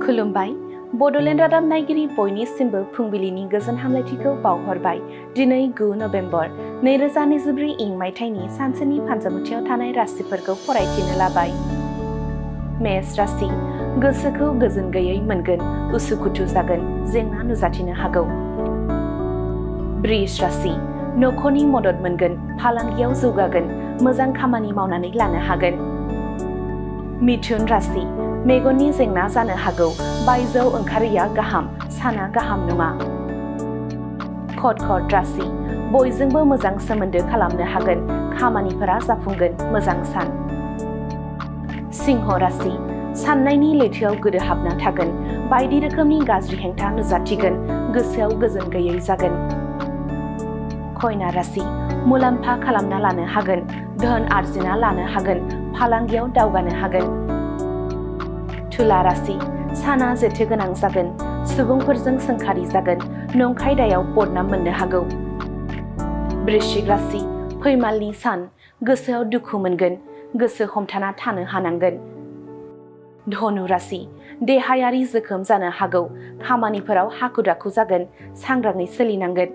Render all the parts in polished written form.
खुलुमबाय बड'लेण्ड रादाब नायगिरि बयनिसिमबो फुंबिलिनि गोजोन हामलायथिखौ बावहरबाय। दिनै 9 नभेम्बर 2024 इं मायथाइनि सानसेनि फानजामुथियाव थानाय राशिफोरखौ फरायथिनो लाबाय। मेष राशि, गोसोखौ गोजोन गैयै मोनगोन, उसुखुथु जागोन, जेंना नुजाथिनो हागौ। वृष राशि, नखरनि मदद मोनगोन, फालांगियाव जौगागोन, मोजां खामानि मावनानै लानो हागोन। मिथुन राशि, मेगननि जेंना जानो हागौ, बायजोआव ओंखारैया गाहाम, साना गाहाम नङा। कर्कट राशि, बयजोंबो मोजां सोमोन्दो खालामनो हागोन, खामानिफोरा जाफुंगोन, मोजां सान। सिंह राशि, साननायनि लैथोआव गोदोहाबना थागोन, बायदि रोखोमनि गाज्रि हेंथा नुजाथिगोन, गोसोआव गोजोन गैयै जागोन। कन्या राशि, मुलाम्फा खालामना लानो हागोन, धोन आरजिना लानो हागोन, फालांगियाव दावगानो हागोन। तुला राशि, साना जेथो गोनां जागोन, सुबुंफोरजों सोंखारि जागोन, नंखाय दायाव बदनाम मोननो हागौ। वृश्चिक राशि, फैमालनि सान, गोसोआव दुखु मोनगोन, गोसो हमथाना थानो हानांगोन। धनु राशि, देहायारि जोखोम जानो हागौ, खामानिफोराव हाखु दाखु जागोन, सांग्राङै सोलिनांगोन।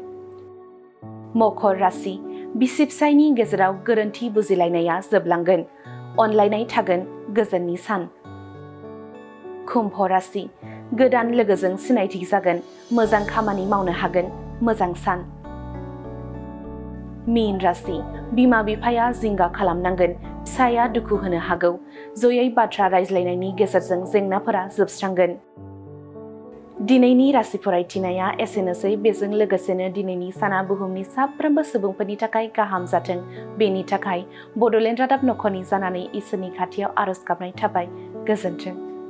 मकर राशि, बिसि फिसायनि गेजेराव गोरोन्थि बुजिलायनाया जोबलांगोन, अनलायनाय थागोन, गोजोननि सान। कुम्भ राशि, गोदान लोगोजों सिनायथि जागोन, मोजां खामानि मावनो हागोन, मोजां सान। मीन राशि, बिमा बिफाया जिंगा खालामनांगोन, फिसाया दुखु होनो हागौ, जयै बाथ्रा रायज्लायनायनि गेजेरजों जेंनाफोरा जोबस्रांगोन। दिनैनि राशि फरायथिनाया एसेनोसै। बेजों लोगोसेनो दिनैनि साना बुहुमनि साफ्रोमबो सुबुंफोरनि थाखाय गाहाम जाथों, बेनि थाखाय बड'लेण्ड रादाब नखरनि जानानै इसोरनि खाथियाव आरज गाबनाय थाबाय। गोजोन्थों।